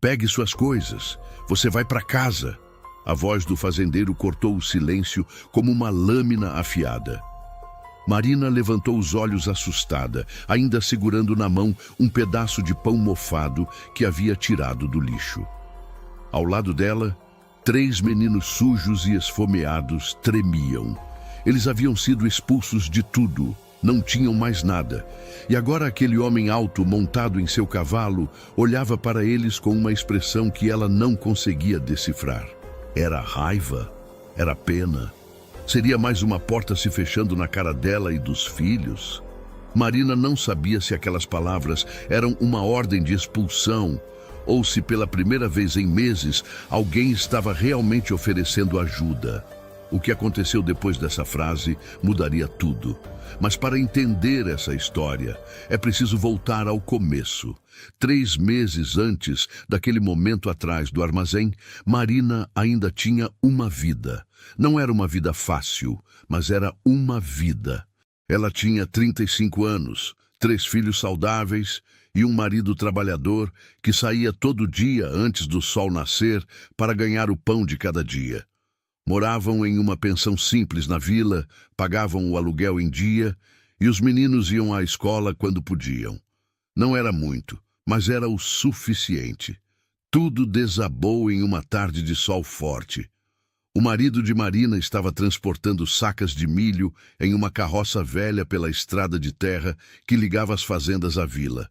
Pegue suas coisas. Você vai para casa. A voz do fazendeiro cortou o silêncio como uma lâmina afiada. Marina levantou os olhos assustada, ainda segurando na mão um pedaço de pão mofado que havia tirado do lixo. Ao lado dela, 3 meninos sujos e esfomeados tremiam. Eles haviam sido expulsos de tudo, não tinham mais nada. E agora aquele homem alto, montado em seu cavalo, olhava para eles com uma expressão que ela não conseguia decifrar. Era raiva? Era pena? Seria mais uma porta se fechando na cara dela e dos filhos? Marina não sabia se aquelas palavras eram uma ordem de expulsão ou se pela primeira vez em meses alguém estava realmente oferecendo ajuda. O que aconteceu depois dessa frase mudaria tudo. Mas para entender essa história, é preciso voltar ao começo. 3 meses antes daquele momento atrás do armazém, Marina ainda tinha uma vida. Não era uma vida fácil, mas era uma vida. Ela tinha 35 anos, 3 filhos saudáveis e um marido trabalhador que saía todo dia antes do sol nascer para ganhar o pão de cada dia. Moravam em uma pensão simples na vila, pagavam o aluguel em dia e os meninos iam à escola quando podiam. Não era muito, mas era o suficiente. Tudo desabou em uma tarde de sol forte. O marido de Marina estava transportando sacas de milho em uma carroça velha pela estrada de terra que ligava as fazendas à vila.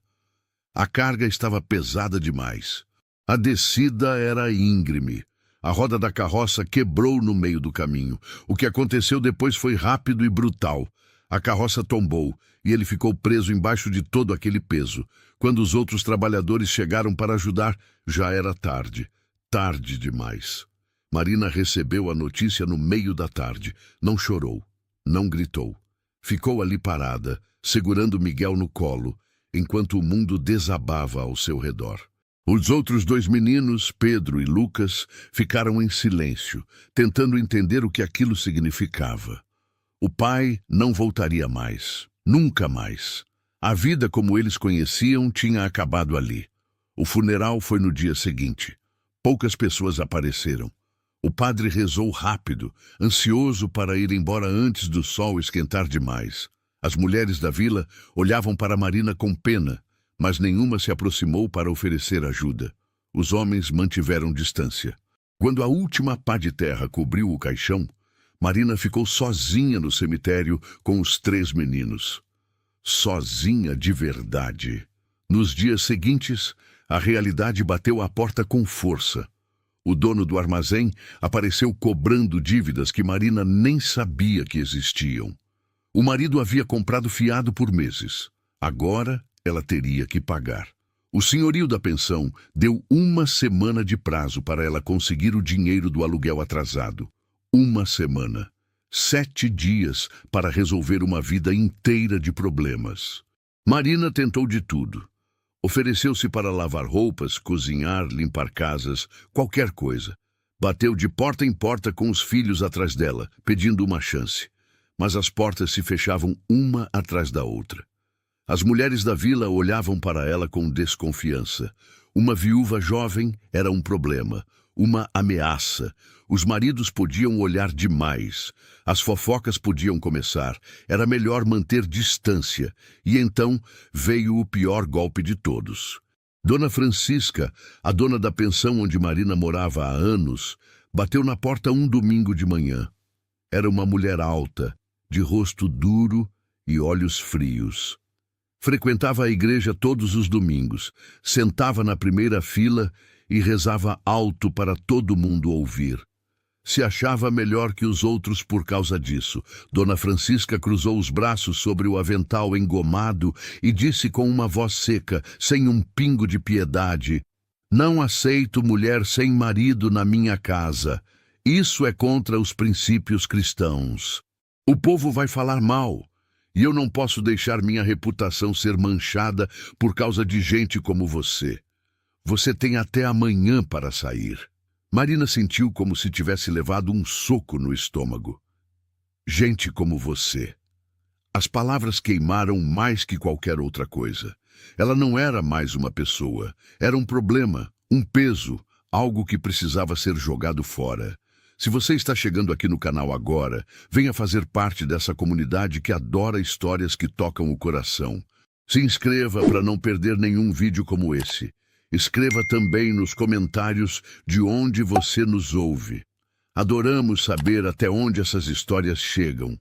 A carga estava pesada demais. A descida era íngreme. A roda da carroça quebrou no meio do caminho. O que aconteceu depois foi rápido e brutal. A carroça tombou e ele ficou preso embaixo de todo aquele peso. Quando os outros trabalhadores chegaram para ajudar, já era tarde. Tarde demais. Marina recebeu a notícia no meio da tarde. Não chorou, não gritou. Ficou ali parada, segurando Miguel no colo, enquanto o mundo desabava ao seu redor. Os outros 2 meninos, Pedro e Lucas, ficaram em silêncio, tentando entender o que aquilo significava. O pai não voltaria mais, nunca mais. A vida como eles conheciam tinha acabado ali. O funeral foi no dia seguinte. Poucas pessoas apareceram. O padre rezou rápido, ansioso para ir embora antes do sol esquentar demais. As mulheres da vila olhavam para Marina com pena, mas nenhuma se aproximou para oferecer ajuda. Os homens mantiveram distância. Quando a última pá de terra cobriu o caixão, Marina ficou sozinha no cemitério com os 3 meninos. Sozinha de verdade. Nos dias seguintes, a realidade bateu à porta com força. O dono do armazém apareceu cobrando dívidas que Marina nem sabia que existiam. O marido havia comprado fiado por meses. Agora ela teria que pagar. O senhorio da pensão deu 1 semana de prazo para ela conseguir o dinheiro do aluguel atrasado. 1 semana. 7 dias para resolver uma vida inteira de problemas. Marina tentou de tudo. Ofereceu-se para lavar roupas, cozinhar, limpar casas, qualquer coisa. Bateu de porta em porta com os filhos atrás dela, pedindo uma chance. Mas as portas se fechavam uma atrás da outra. As mulheres da vila olhavam para ela com desconfiança. Uma viúva jovem era um problema, uma ameaça. Os maridos podiam olhar demais. As fofocas podiam começar. Era melhor manter distância. E então veio o pior golpe de todos. Dona Francisca, a dona da pensão onde Marina morava há anos, bateu na porta um domingo de manhã. Era uma mulher alta, de rosto duro e olhos frios. Frequentava a igreja todos os domingos, sentava na primeira fila e rezava alto para todo mundo ouvir. Se achava melhor que os outros por causa disso. Dona Francisca cruzou os braços sobre o avental engomado e disse com uma voz seca, sem um pingo de piedade: "Não aceito mulher sem marido na minha casa. Isso é contra os princípios cristãos. O povo vai falar mal. E eu não posso deixar minha reputação ser manchada por causa de gente como você. Você tem até amanhã para sair." Marina sentiu como se tivesse levado um soco no estômago. Gente como você. As palavras queimaram mais que qualquer outra coisa. Ela não era mais uma pessoa. Era um problema, Um peso, algo que precisava ser jogado fora. Se você está chegando aqui no canal agora, venha fazer parte dessa comunidade que adora histórias que tocam o coração. Se inscreva para não perder nenhum vídeo como esse. Escreva também nos comentários de onde você nos ouve. Adoramos saber até onde essas histórias chegam.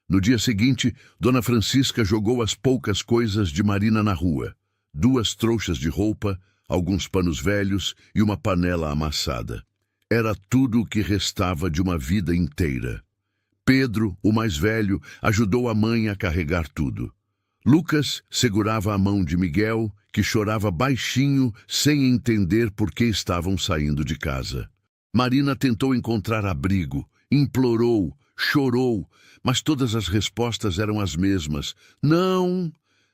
No dia seguinte, Dona Francisca jogou as poucas coisas de Marina na rua. 2 trouxas de roupa, alguns panos velhos e uma panela amassada. Era tudo o que restava de uma vida inteira. Pedro, o mais velho, ajudou a mãe a carregar tudo. Lucas segurava a mão de Miguel, que chorava baixinho, sem entender por que estavam saindo de casa. Marina tentou encontrar abrigo, implorou, chorou, mas todas as respostas eram as mesmas. Não,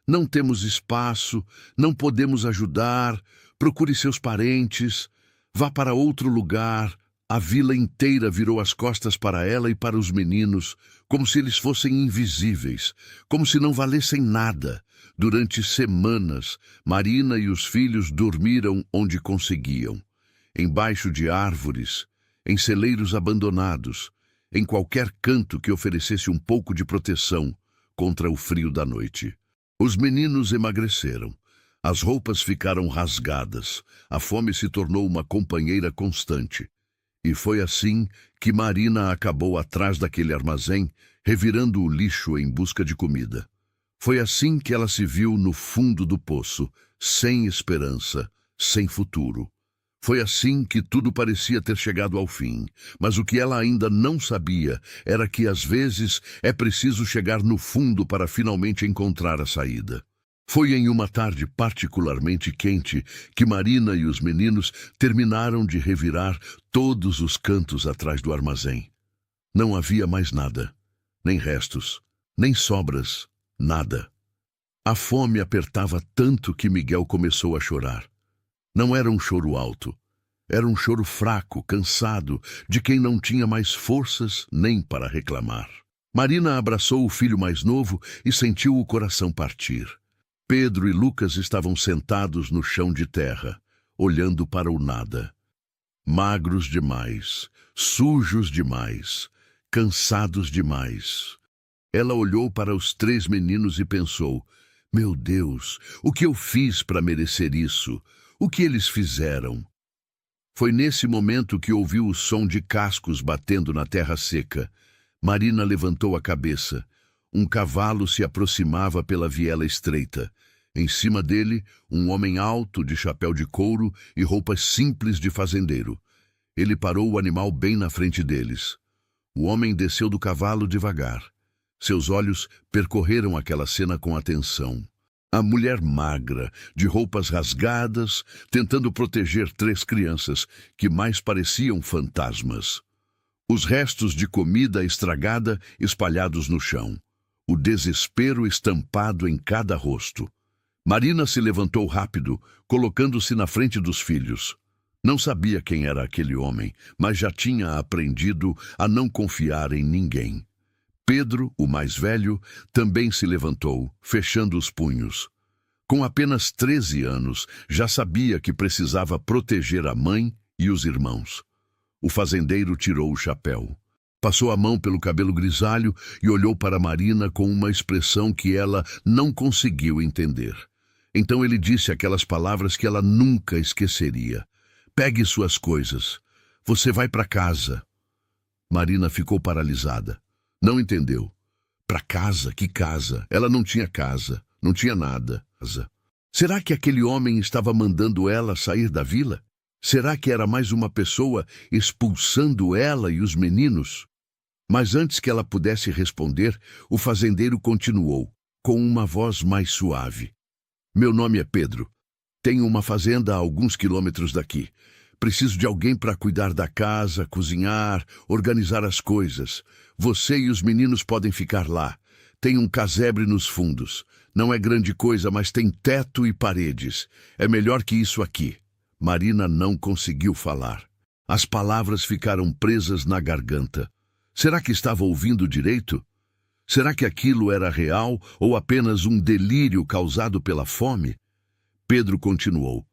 não temos espaço, não podemos ajudar, procure seus parentes, vá para outro lugar. A vila inteira virou as costas para ela e para os meninos, como se eles fossem invisíveis, como se não valessem nada. Durante semanas, Marina e os filhos dormiram onde conseguiam. Embaixo de árvores, em celeiros abandonados, em qualquer canto que oferecesse um pouco de proteção contra o frio da noite. Os meninos emagreceram. As roupas ficaram rasgadas. A fome se tornou uma companheira constante. E foi assim que Marina acabou atrás daquele armazém, revirando o lixo em busca de comida. Foi assim que ela se viu no fundo do poço, sem esperança, sem futuro. Foi assim que tudo parecia ter chegado ao fim, mas o que ela ainda não sabia era que às vezes é preciso chegar no fundo para finalmente encontrar a saída. Foi em uma tarde particularmente quente que Marina e os meninos terminaram de revirar todos os cantos atrás do armazém. Não havia mais nada, nem restos, nem sobras, nada. A fome apertava tanto que Miguel começou a chorar. Não era um choro alto, era um choro fraco, cansado, de quem não tinha mais forças nem para reclamar. Marina abraçou o filho mais novo e sentiu o coração partir. Pedro e Lucas estavam sentados no chão de terra, olhando para o nada. Magros demais, sujos demais, cansados demais. Ela olhou para os 3 meninos e pensou: meu Deus, o que eu fiz para merecer isso? O que eles fizeram? Foi nesse momento que ouviu o som de cascos batendo na terra seca. Marina levantou a cabeça. Um cavalo se aproximava pela viela estreita. Em cima dele, um homem alto, de chapéu de couro e roupas simples de fazendeiro. Ele parou o animal bem na frente deles. O homem desceu do cavalo devagar. Seus olhos percorreram aquela cena com atenção. A mulher magra, de roupas rasgadas, tentando proteger 3 crianças, que mais pareciam fantasmas. Os restos de comida estragada espalhados no chão. O desespero estampado em cada rosto. Marina se levantou rápido, colocando-se na frente dos filhos. Não sabia quem era aquele homem, mas já tinha aprendido a não confiar em ninguém. Pedro, o mais velho, também se levantou, fechando os punhos. Com apenas 13 anos, já sabia que precisava proteger a mãe e os irmãos. O fazendeiro tirou o chapéu. Passou a mão pelo cabelo grisalho e olhou para Marina com uma expressão que ela não conseguiu entender. Então ele disse aquelas palavras que ela nunca esqueceria. Pegue suas coisas. Você vai para casa. Marina ficou paralisada. Não entendeu. Para casa? Que casa? Ela não tinha casa. Não tinha nada. Será que aquele homem estava mandando ela sair da vila? Será que era mais uma pessoa expulsando ela e os meninos? Mas antes que ela pudesse responder, o fazendeiro continuou, com uma voz mais suave. Meu nome é Pedro. Tenho uma fazenda a alguns quilômetros daqui. Preciso de alguém para cuidar da casa, cozinhar, organizar as coisas. Você e os meninos podem ficar lá. Tem um casebre nos fundos. Não é grande coisa, mas tem teto e paredes. É melhor que isso aqui. Marina não conseguiu falar. As palavras ficaram presas na garganta. Será que estava ouvindo direito? Será que aquilo era real ou apenas um delírio causado pela fome? Pedro continuou.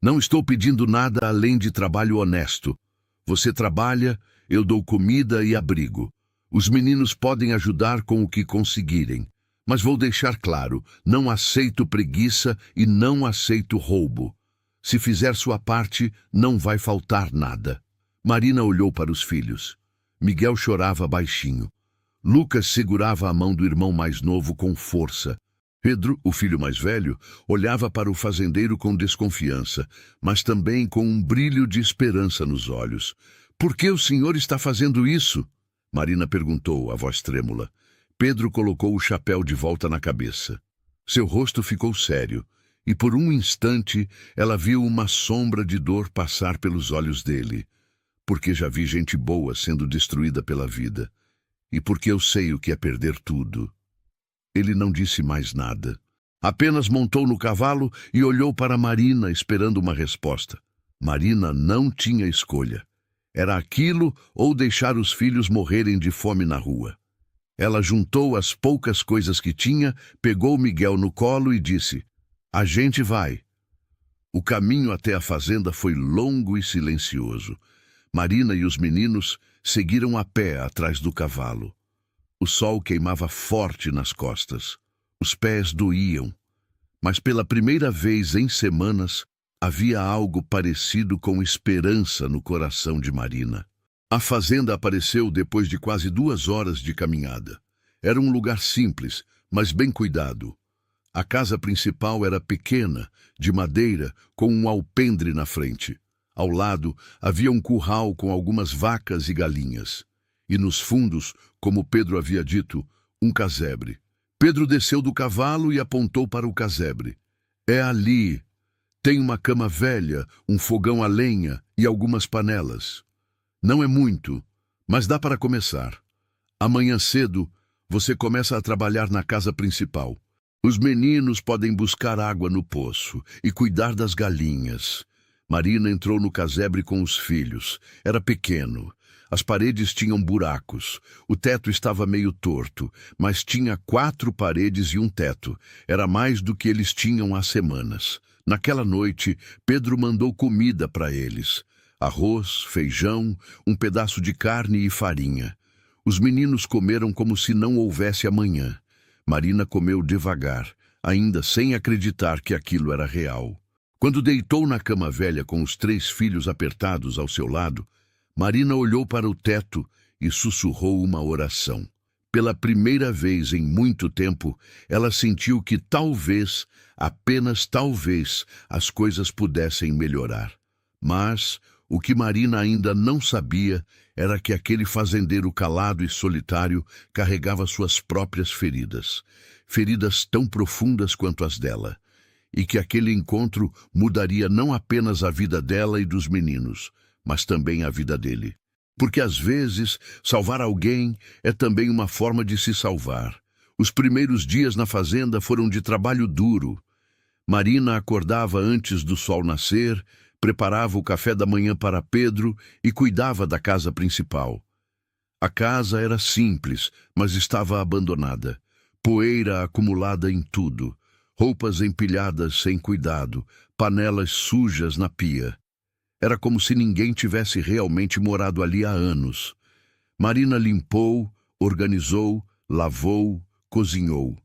Não estou pedindo nada além de trabalho honesto. Você trabalha, eu dou comida e abrigo. Os meninos podem ajudar com o que conseguirem. Mas vou deixar claro, não aceito preguiça e não aceito roubo. Se fizer sua parte, não vai faltar nada. Marina olhou para os filhos. Miguel chorava baixinho. Lucas segurava a mão do irmão mais novo com força. Pedro, o filho mais velho, olhava para o fazendeiro com desconfiança, mas também com um brilho de esperança nos olhos. Por que o senhor está fazendo isso? Marina perguntou, a voz trêmula. Pedro colocou o chapéu de volta na cabeça. Seu rosto ficou sério, e por um instante ela viu uma sombra de dor passar pelos olhos dele. Porque já vi gente boa sendo destruída pela vida. E porque eu sei o que é perder tudo. Ele não disse mais nada. Apenas montou no cavalo e olhou para Marina esperando uma resposta. Marina não tinha escolha. Era aquilo ou deixar os filhos morrerem de fome na rua. Ela juntou as poucas coisas que tinha, pegou Miguel no colo e disse: "A gente vai." O caminho até a fazenda foi longo e silencioso. Marina e os meninos seguiram a pé atrás do cavalo. O sol queimava forte nas costas. Os pés doíam. Mas pela primeira vez em semanas, havia algo parecido com esperança no coração de Marina. A fazenda apareceu depois de quase 2 horas de caminhada. Era um lugar simples, mas bem cuidado. A casa principal era pequena, de madeira, com um alpendre na frente. Ao lado, havia um curral com algumas vacas e galinhas. E nos fundos, como Pedro havia dito, um casebre. Pedro desceu do cavalo e apontou para o casebre. "É ali. Tem uma cama velha, um fogão a lenha e algumas panelas. Não é muito, mas dá para começar. Amanhã cedo, você começa a trabalhar na casa principal. Os meninos podem buscar água no poço e cuidar das galinhas." Marina entrou no casebre com os filhos. Era pequeno. As paredes tinham buracos. O teto estava meio torto, mas tinha 4 paredes e um teto. Era mais do que eles tinham há semanas. Naquela noite, Pedro mandou comida para eles. Arroz, feijão, um pedaço de carne e farinha. Os meninos comeram como se não houvesse amanhã. Marina comeu devagar, ainda sem acreditar que aquilo era real. Quando deitou na cama velha com os 3 filhos apertados ao seu lado, Marina olhou para o teto e sussurrou uma oração. Pela primeira vez em muito tempo, ela sentiu que talvez, apenas talvez, as coisas pudessem melhorar. Mas o que Marina ainda não sabia era que aquele fazendeiro calado e solitário carregava suas próprias feridas. Feridas tão profundas quanto as dela. E que aquele encontro mudaria não apenas a vida dela e dos meninos, mas também a vida dele. Porque às vezes, salvar alguém é também uma forma de se salvar. Os primeiros dias na fazenda foram de trabalho duro. Marina acordava antes do sol nascer, preparava o café da manhã para Pedro e cuidava da casa principal. A casa era simples, mas estava abandonada. Poeira acumulada em tudo. Roupas empilhadas sem cuidado, panelas sujas na pia. Era como se ninguém tivesse realmente morado ali há anos. Marina limpou, organizou, lavou, cozinhou.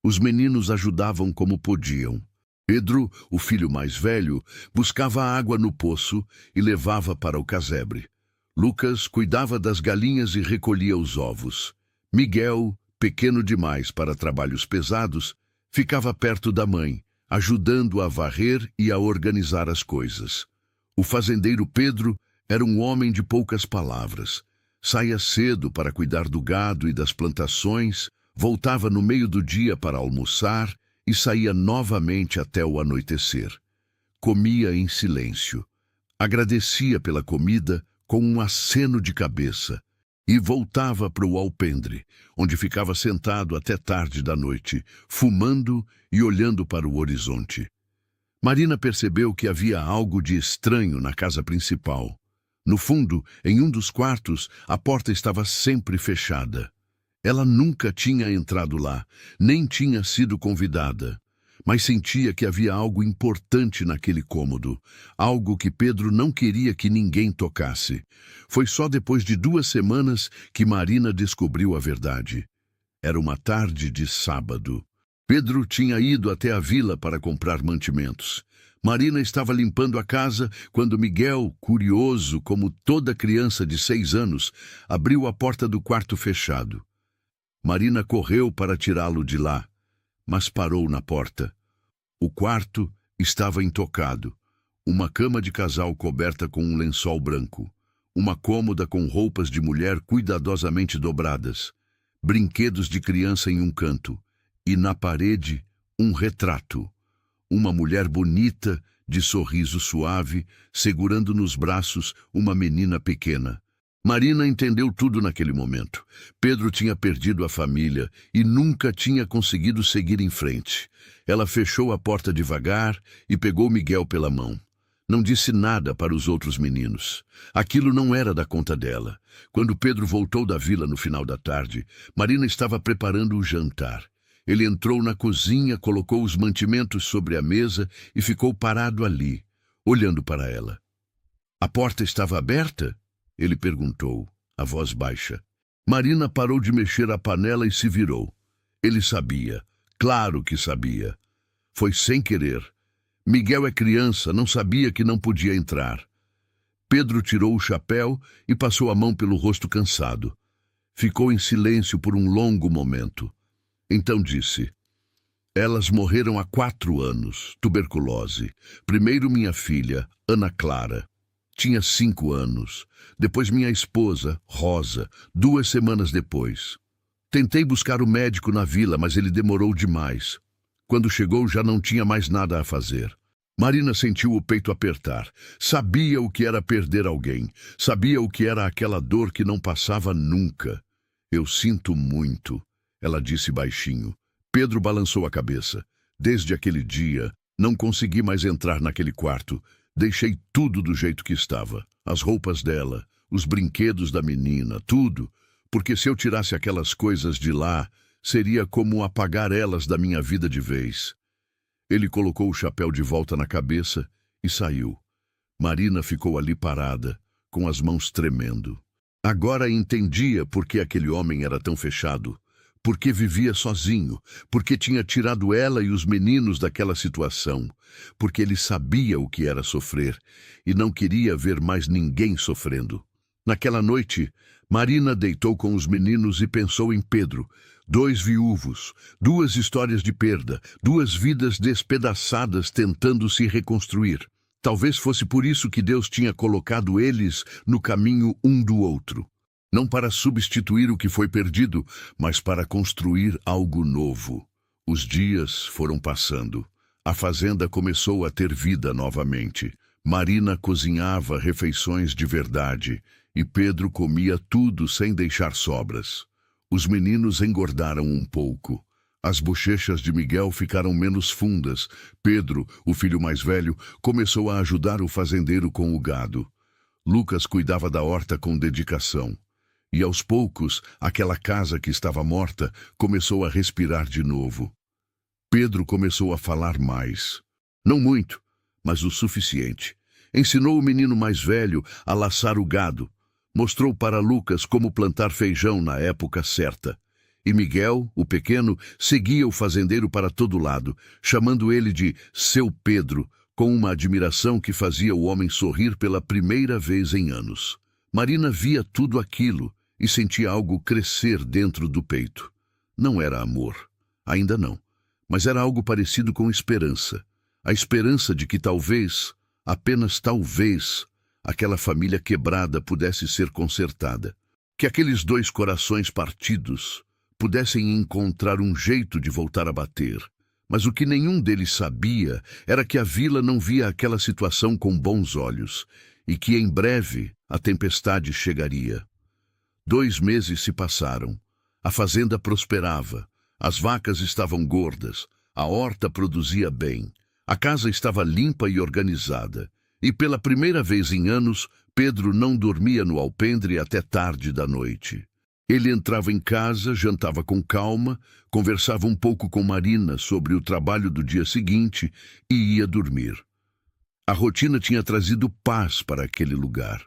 Os meninos ajudavam como podiam. Pedro, o filho mais velho, buscava água no poço e levava para o casebre. Lucas cuidava das galinhas e recolhia os ovos. Miguel, pequeno demais para trabalhos pesados, ficava perto da mãe, ajudando a varrer e a organizar as coisas. O fazendeiro Pedro era um homem de poucas palavras. Saía cedo para cuidar do gado e das plantações, voltava no meio do dia para almoçar e saía novamente até o anoitecer. Comia em silêncio. Agradecia pela comida com um aceno de cabeça e voltava para o alpendre, onde ficava sentado até tarde da noite, fumando e olhando para o horizonte. Marina percebeu que havia algo de estranho na casa principal. No fundo, em um dos quartos, a porta estava sempre fechada. Ela nunca tinha entrado lá, nem tinha sido convidada. mas sentia que havia algo importante naquele cômodo, algo que Pedro não queria que ninguém tocasse. Foi só depois de 2 semanas que Marina descobriu a verdade. Era uma tarde de sábado. Pedro tinha ido até a vila para comprar mantimentos. Marina estava limpando a casa quando Miguel, curioso como toda criança de 6 anos, abriu a porta do quarto fechado. Marina correu para tirá-lo de lá, mas parou na porta. O quarto estava intocado. Uma cama de casal coberta com um lençol branco. Uma cômoda com roupas de mulher cuidadosamente dobradas. Brinquedos de criança em um canto. E na parede, um retrato. Uma mulher bonita, de sorriso suave, segurando nos braços uma menina pequena. Marina entendeu tudo naquele momento. Pedro tinha perdido a família e nunca tinha conseguido seguir em frente. Ela fechou a porta devagar e pegou Miguel pela mão. Não disse nada para os outros meninos. Aquilo não era da conta dela. Quando Pedro voltou da vila no final da tarde, Marina estava preparando o jantar. Ele entrou na cozinha, colocou os mantimentos sobre a mesa e ficou parado ali, olhando para ela. A porta estava aberta? Ele perguntou, a voz baixa. Marina parou de mexer a panela e se virou. Ele sabia, claro que sabia. Foi sem querer. Miguel é criança, não sabia que não podia entrar. Pedro tirou o chapéu e passou a mão pelo rosto cansado. Ficou em silêncio por um longo momento. Então disse, elas morreram há 4 anos, tuberculose. Primeiro minha filha, Ana Clara. Tinha 5 anos. Depois minha esposa, Rosa, 2 semanas depois. Tentei buscar o médico na vila, mas ele demorou demais. Quando chegou, já não tinha mais nada a fazer. Marina sentiu o peito apertar. Sabia o que era perder alguém. Sabia o que era aquela dor que não passava nunca. Eu sinto muito, ela disse baixinho. Pedro balançou a cabeça. Desde aquele dia, não consegui mais entrar naquele quarto. Deixei tudo do jeito que estava. As roupas dela, os brinquedos da menina, tudo. Porque se eu tirasse aquelas coisas de lá, seria como apagar elas da minha vida de vez. Ele colocou o chapéu de volta na cabeça e saiu. Marina ficou ali parada, com as mãos tremendo. Agora entendia por que aquele homem era tão fechado. Porque vivia sozinho, porque tinha tirado ela e os meninos daquela situação, porque ele sabia o que era sofrer e não queria ver mais ninguém sofrendo. Naquela noite, Marina deitou com os meninos e pensou em Pedro. 2 viúvos, 2 histórias de perda, 2 vidas despedaçadas tentando se reconstruir. Talvez fosse por isso que Deus tinha colocado eles no caminho um do outro. Não para substituir o que foi perdido, mas para construir algo novo. Os dias foram passando. A fazenda começou a ter vida novamente. Marina cozinhava refeições de verdade e Pedro comia tudo sem deixar sobras. Os meninos engordaram um pouco. As bochechas de Miguel ficaram menos fundas. Pedro, o filho mais velho, começou a ajudar o fazendeiro com o gado. Lucas cuidava da horta com dedicação. E aos poucos, aquela casa que estava morta começou a respirar de novo. Pedro começou a falar mais. Não muito, mas o suficiente. Ensinou o menino mais velho a laçar o gado. Mostrou para Lucas como plantar feijão na época certa. E Miguel, o pequeno, seguia o fazendeiro para todo lado, chamando ele de seu Pedro, com uma admiração que fazia o homem sorrir pela primeira vez em anos. Marina via tudo aquilo e sentia algo crescer dentro do peito. Não era amor, ainda não, mas era algo parecido com esperança. A esperança de que talvez, apenas talvez, aquela família quebrada pudesse ser consertada. Que aqueles 2 corações partidos pudessem encontrar um jeito de voltar a bater. Mas o que nenhum deles sabia era que a vila não via aquela situação com bons olhos e que em breve a tempestade chegaria. 2 meses se passaram. A fazenda prosperava. As vacas estavam gordas. A horta produzia bem. A casa estava limpa e organizada. E pela primeira vez em anos, Pedro não dormia no alpendre até tarde da noite. Ele entrava em casa, jantava com calma, conversava um pouco com Marina sobre o trabalho do dia seguinte e ia dormir. A rotina tinha trazido paz para aquele lugar.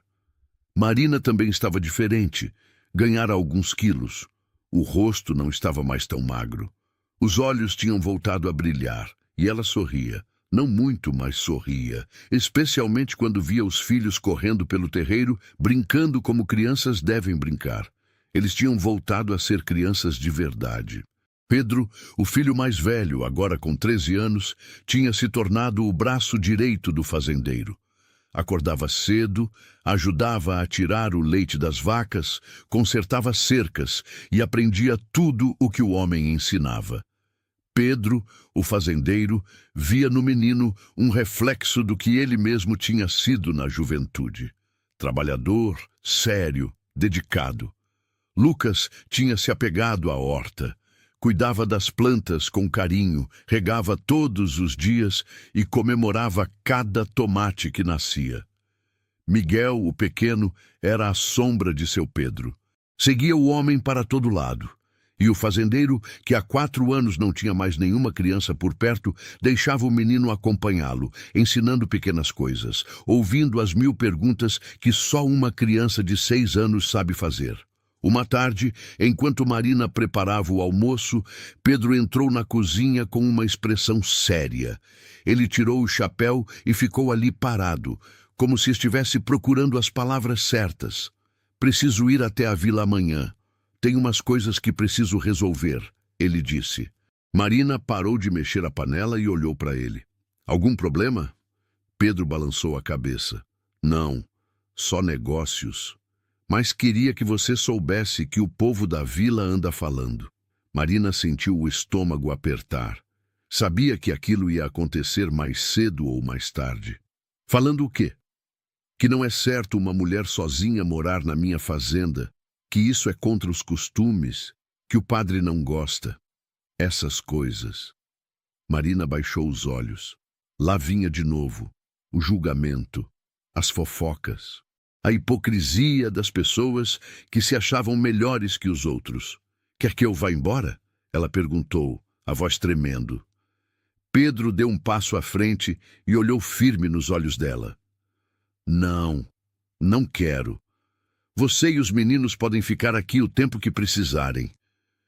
Marina também estava diferente, ganhara alguns quilos. O rosto não estava mais tão magro. Os olhos tinham voltado a brilhar e ela sorria. Não muito, mas sorria, especialmente quando via os filhos correndo pelo terreiro, brincando como crianças devem brincar. Eles tinham voltado a ser crianças de verdade. Pedro, o filho mais velho, agora com 13 anos, tinha se tornado o braço direito do fazendeiro. Acordava cedo, ajudava a tirar o leite das vacas, consertava cercas e aprendia tudo o que o homem ensinava. Pedro, o fazendeiro, via no menino um reflexo do que ele mesmo tinha sido na juventude. Trabalhador, sério, dedicado. Lucas tinha se apegado à horta. Cuidava das plantas com carinho, regava todos os dias e comemorava cada tomate que nascia. Miguel, o pequeno, era a sombra de seu Pedro. Seguia o homem para todo lado. E o fazendeiro, que há 4 anos não tinha mais nenhuma criança por perto, deixava o menino acompanhá-lo, ensinando pequenas coisas, ouvindo as 1000 perguntas que só uma criança de 6 anos sabe fazer. Uma tarde, enquanto Marina preparava o almoço, Pedro entrou na cozinha com uma expressão séria. Ele tirou o chapéu e ficou ali parado, como se estivesse procurando as palavras certas. Preciso ir até a vila amanhã. Tem umas coisas que preciso resolver, ele disse. Marina parou de mexer a panela e olhou para ele. Algum problema? Pedro balançou a cabeça. Não, só negócios. Mas queria que você soubesse que o povo da vila anda falando. Marina sentiu o estômago apertar. Sabia que aquilo ia acontecer mais cedo ou mais tarde. Falando o quê? Que não é certo uma mulher sozinha morar na minha fazenda, que isso é contra os costumes, que o padre não gosta. Essas coisas. Marina baixou os olhos. Lá vinha de novo o julgamento, as fofocas, a hipocrisia das pessoas que se achavam melhores que os outros. Quer que eu vá embora? Ela perguntou, a voz tremendo. Pedro deu um passo à frente e olhou firme nos olhos dela. Não, não quero. Você e os meninos podem ficar aqui o tempo que precisarem.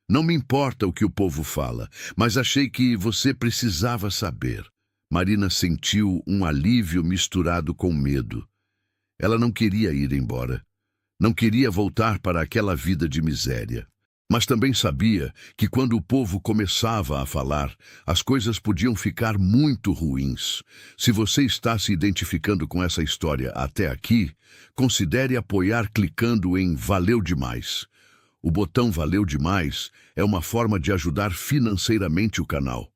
Não me importa o que o povo fala, mas achei que você precisava saber. Marina sentiu um alívio misturado com medo. Ela não queria ir embora. Não queria voltar para aquela vida de miséria. Mas também sabia que quando o povo começava a falar, as coisas podiam ficar muito ruins. Se você está se identificando com essa história até aqui, considere apoiar clicando em Valeu Demais. O botão Valeu Demais é uma forma de ajudar financeiramente o canal.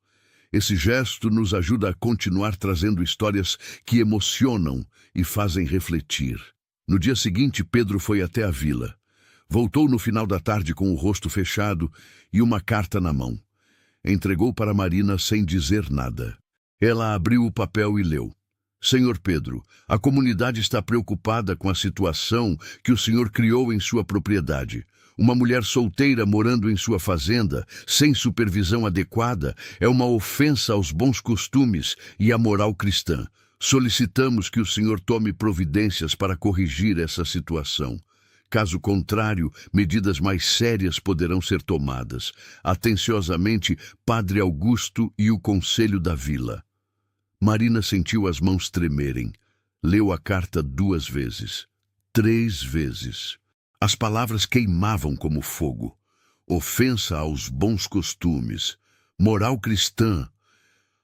Esse gesto nos ajuda a continuar trazendo histórias que emocionam e fazem refletir. No dia seguinte, Pedro foi até a vila. Voltou no final da tarde com o rosto fechado e uma carta na mão. Entregou para Marina sem dizer nada. Ela abriu o papel e leu. Senhor Pedro, a comunidade está preocupada com a situação que o senhor criou em sua propriedade. Uma mulher solteira morando em sua fazenda, sem supervisão adequada, é uma ofensa aos bons costumes e à moral cristã. Solicitamos que o senhor tome providências para corrigir essa situação. Caso contrário, medidas mais sérias poderão ser tomadas. Atenciosamente, Padre Augusto e o Conselho da Vila. Marina sentiu as mãos tremerem. Leu a carta 2 vezes. 3 vezes. As palavras queimavam como fogo. Ofensa aos bons costumes. Moral cristã.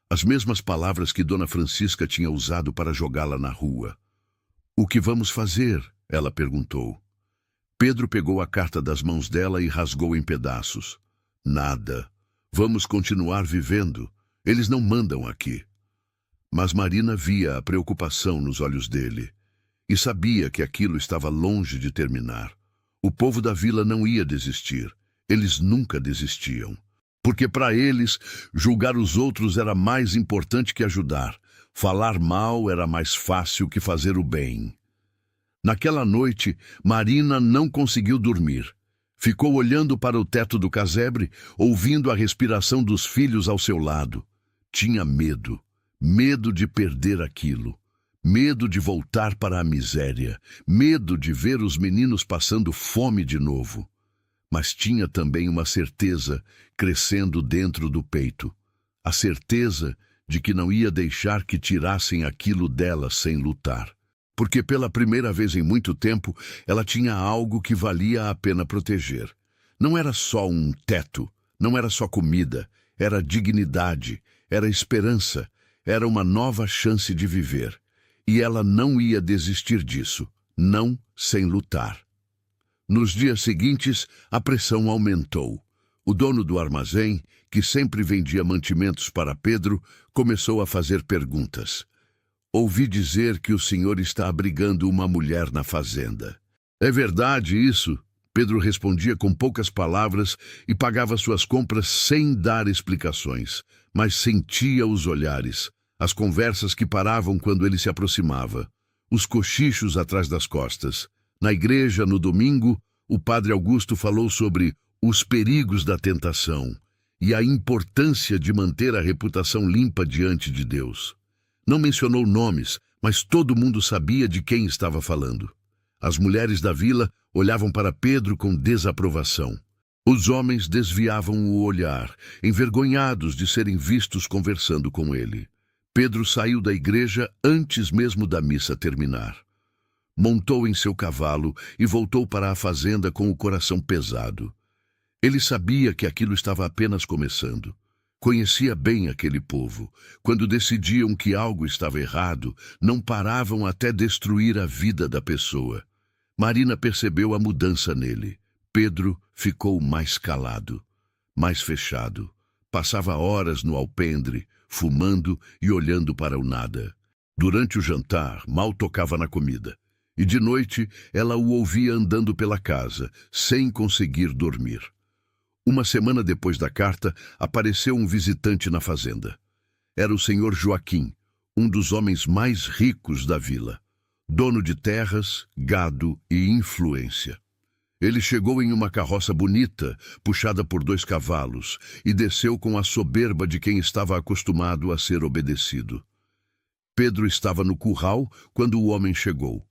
As mesmas palavras que Dona Francisca tinha usado para jogá-la na rua. O que vamos fazer? Ela perguntou. Pedro pegou a carta das mãos dela e rasgou em pedaços. Nada. Vamos continuar vivendo. Eles não mandam aqui. Mas Marina via a preocupação nos olhos dele e sabia que aquilo estava longe de terminar. O povo da vila não ia desistir. Eles nunca desistiam. Porque para eles, julgar os outros era mais importante que ajudar. Falar mal era mais fácil que fazer o bem. Naquela noite, Marina não conseguiu dormir. Ficou olhando para o teto do casebre, ouvindo a respiração dos filhos ao seu lado. Tinha medo, medo de perder aquilo, medo de voltar para a miséria, medo de ver os meninos passando fome de novo. Mas tinha também uma certeza crescendo dentro do peito, a certeza de que não ia deixar que tirassem aquilo dela sem lutar. Porque pela primeira vez em muito tempo, ela tinha algo que valia a pena proteger. Não era só um teto, não era só comida, era dignidade, era esperança, era uma nova chance de viver. E ela não ia desistir disso, não sem lutar. Nos dias seguintes, a pressão aumentou. O dono do armazém, que sempre vendia mantimentos para Pedro, começou a fazer perguntas. Ouvi dizer que o senhor está abrigando uma mulher na fazenda. É verdade isso? Pedro respondia com poucas palavras e pagava suas compras sem dar explicações, mas sentia os olhares, as conversas que paravam quando ele se aproximava, os cochichos atrás das costas. Na igreja, no domingo, o padre Augusto falou sobre os perigos da tentação e a importância de manter a reputação limpa diante de Deus. Não mencionou nomes, mas todo mundo sabia de quem estava falando. As mulheres da vila olhavam para Pedro com desaprovação. Os homens desviavam o olhar, envergonhados de serem vistos conversando com ele. Pedro saiu da igreja antes mesmo da missa terminar. Montou em seu cavalo e voltou para a fazenda com o coração pesado. Ele sabia que aquilo estava apenas começando. Conhecia bem aquele povo. Quando decidiam que algo estava errado, não paravam até destruir a vida da pessoa. Marina percebeu a mudança nele. Pedro ficou mais calado, mais fechado. Passava horas no alpendre, fumando e olhando para o nada. Durante o jantar, mal tocava na comida. E de noite, ela o ouvia andando pela casa, sem conseguir dormir. Uma semana depois da carta, apareceu um visitante na fazenda. Era o senhor Joaquim, um dos homens mais ricos da vila, dono de terras, gado e influência. Ele chegou em uma carroça bonita, puxada por 2 cavalos, e desceu com a soberba de quem estava acostumado a ser obedecido. Pedro estava no curral quando o homem chegou.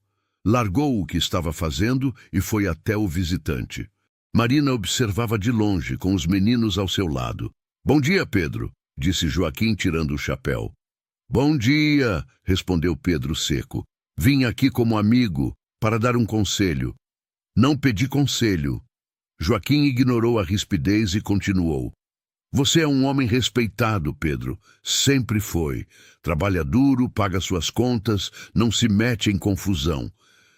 Largou o que estava fazendo e foi até o visitante. Marina observava de longe, com os meninos ao seu lado. "Bom dia, Pedro", disse Joaquim, tirando o chapéu. "Bom dia", respondeu Pedro seco. "Vim aqui como amigo, para dar um conselho." "Não pedi conselho." Joaquim ignorou a rispidez e continuou. "Você é um homem respeitado, Pedro. Sempre foi. Trabalha duro, paga suas contas, não se mete em confusão.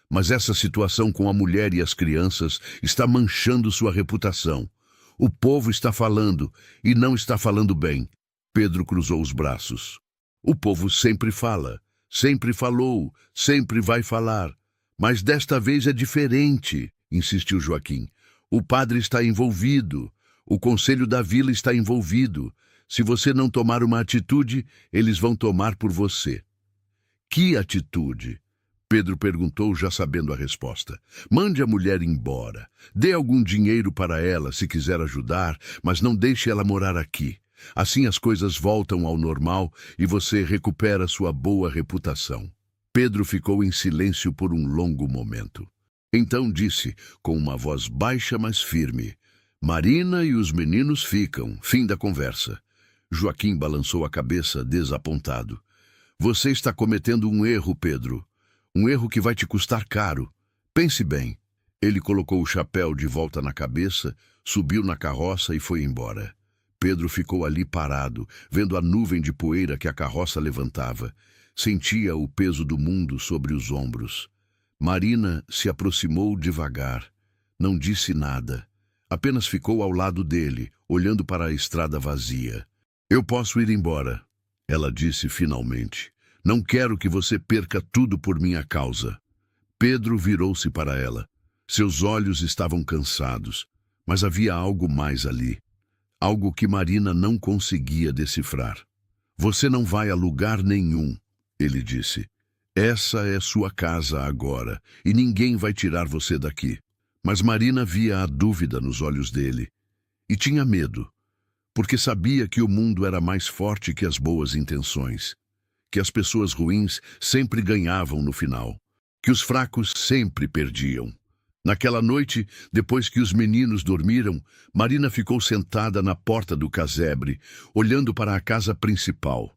Mas essa situação com a mulher e as crianças está manchando sua reputação. O povo está falando, e não está falando bem." Pedro cruzou os braços. "O povo sempre fala, sempre falou, sempre vai falar. Mas desta vez é diferente", insistiu Joaquim. "O padre está envolvido, o conselho da vila está envolvido. Se você não tomar uma atitude, eles vão tomar por você." "Que atitude?" Pedro perguntou, já sabendo a resposta. "Mande a mulher embora. Dê algum dinheiro para ela se quiser ajudar, mas não deixe ela morar aqui. Assim as coisas voltam ao normal e você recupera sua boa reputação." Pedro ficou em silêncio por um longo momento. Então disse, com uma voz baixa mas firme: "Marina e os meninos ficam." Fim da conversa. Joaquim balançou a cabeça, desapontado. "Você está cometendo um erro, Pedro. Um erro que vai te custar caro. Pense bem." Ele colocou o chapéu de volta na cabeça, subiu na carroça e foi embora. Pedro ficou ali parado, vendo a nuvem de poeira que a carroça levantava. Sentia o peso do mundo sobre os ombros. Marina se aproximou devagar. Não disse nada. Apenas ficou ao lado dele, olhando para a estrada vazia. "Eu posso ir embora", ela disse finalmente. "Não quero que você perca tudo por minha causa." Pedro virou-se para ela. Seus olhos estavam cansados, mas havia algo mais ali. Algo que Marina não conseguia decifrar. "Você não vai a lugar nenhum", ele disse. "Essa é sua casa agora, e ninguém vai tirar você daqui." Mas Marina via a dúvida nos olhos dele e tinha medo, porque sabia que o mundo era mais forte que as boas intenções, que as pessoas ruins sempre ganhavam no final, que os fracos sempre perdiam. Naquela noite, depois que os meninos dormiram, Marina ficou sentada na porta do casebre, olhando para a casa principal.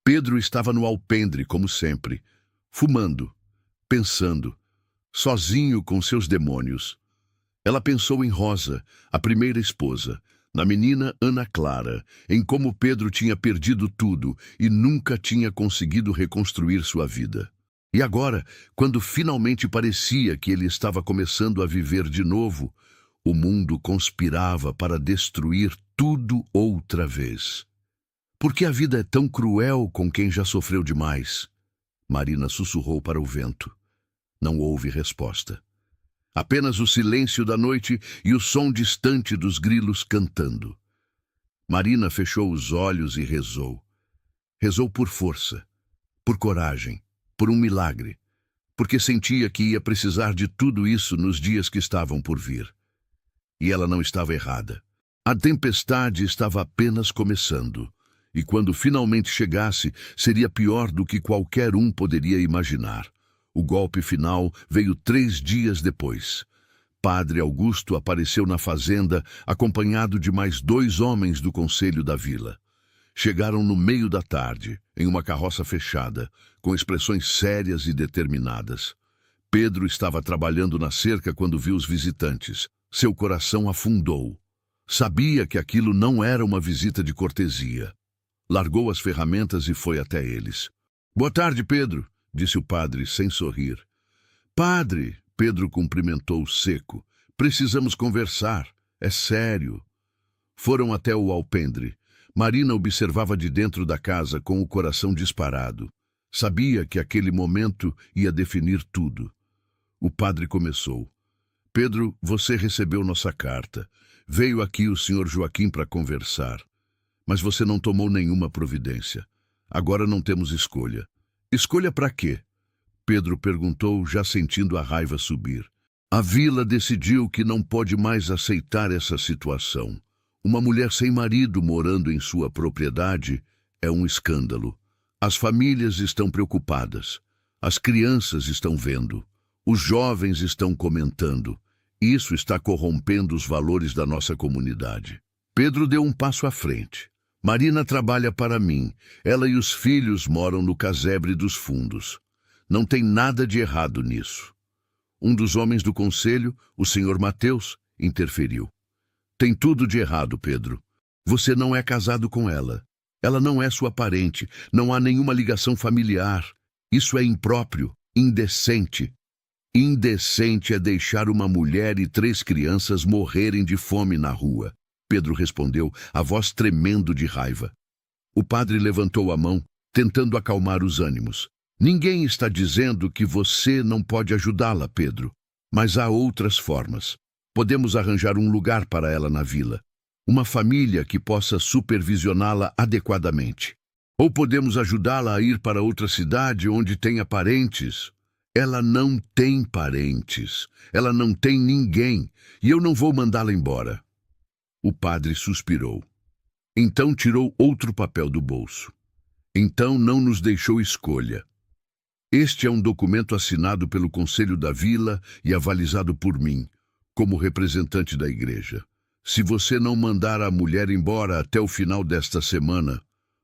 Pedro estava no alpendre, como sempre, fumando, pensando, sozinho com seus demônios. Ela pensou em Rosa, a primeira esposa, na menina Ana Clara, em como Pedro tinha perdido tudo e nunca tinha conseguido reconstruir sua vida. E agora, quando finalmente parecia que ele estava começando a viver de novo, o mundo conspirava para destruir tudo outra vez. Por que a vida é tão cruel com quem já sofreu demais? Marina sussurrou para o vento. Não houve resposta. Apenas o silêncio da noite e o som distante dos grilos cantando. Marina fechou os olhos e rezou. Rezou por força, por coragem, por um milagre, porque sentia que ia precisar de tudo isso nos dias que estavam por vir. E ela não estava errada. A tempestade estava apenas começando, e quando finalmente chegasse, seria pior do que qualquer um poderia imaginar. O golpe final veio 3 dias depois. Padre Augusto apareceu na fazenda, acompanhado de mais 2 homens do conselho da vila. Chegaram no meio da tarde, em uma carroça fechada, com expressões sérias e determinadas. Pedro estava trabalhando na cerca quando viu os visitantes. Seu coração afundou. Sabia que aquilo não era uma visita de cortesia. Largou as ferramentas e foi até eles. "Boa tarde, Pedro", disse o padre sem sorrir. "Padre", Pedro cumprimentou seco, "precisamos conversar. É sério." Foram até o alpendre. Marina observava de dentro da casa com o coração disparado. Sabia que aquele momento ia definir tudo. O padre começou. "Pedro, você recebeu nossa carta. Veio aqui o senhor Joaquim para conversar. Mas você não tomou nenhuma providência. Agora não temos escolha." "Escolha para quê?" Pedro perguntou, já sentindo a raiva subir. "A vila decidiu que não pode mais aceitar essa situação. Uma mulher sem marido morando em sua propriedade é um escândalo. As famílias estão preocupadas. As crianças estão vendo. Os jovens estão comentando. Isso está corrompendo os valores da nossa comunidade." Pedro deu um passo à frente. "Marina trabalha para mim. Ela e os filhos moram no casebre dos fundos. Não tem nada de errado nisso." Um dos homens do conselho, o senhor Mateus, interferiu. "Tem tudo de errado, Pedro. Você não é casado com ela. Ela não é sua parente. Não há nenhuma ligação familiar. Isso é impróprio, indecente. Indecente é deixar uma mulher e 3 crianças morrerem de fome na rua." Pedro respondeu, a voz tremendo de raiva. O padre levantou a mão, tentando acalmar os ânimos. "Ninguém está dizendo que você não pode ajudá-la, Pedro. Mas há outras formas. Podemos arranjar um lugar para ela na vila. Uma família que possa supervisioná-la adequadamente. Ou podemos ajudá-la a ir para outra cidade onde tenha parentes." "Ela não tem parentes. Ela não tem ninguém. E eu não vou mandá-la embora." O padre suspirou. Então tirou outro papel do bolso. "Então não nos deixou escolha. Este é um documento assinado pelo Conselho da Vila e avalizado por mim, como representante da igreja. Se você não mandar a mulher embora até o final desta semana,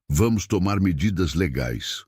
vamos tomar medidas legais.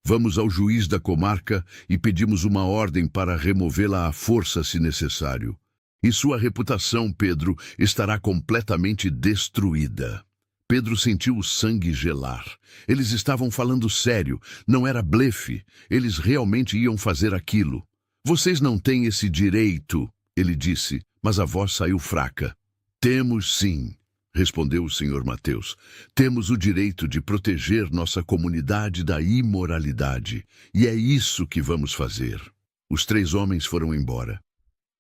Vamos ao juiz da comarca e pedimos uma ordem para removê-la à força se necessário. E sua reputação, Pedro, estará completamente destruída." Pedro sentiu o sangue gelar. Eles estavam falando sério, não era blefe. Eles realmente iam fazer aquilo. "Vocês não têm esse direito", ele disse, mas a voz saiu fraca. "Temos sim", respondeu o senhor Mateus. "Temos o direito de proteger nossa comunidade da imoralidade. E é isso que vamos fazer." Os 3 homens foram embora.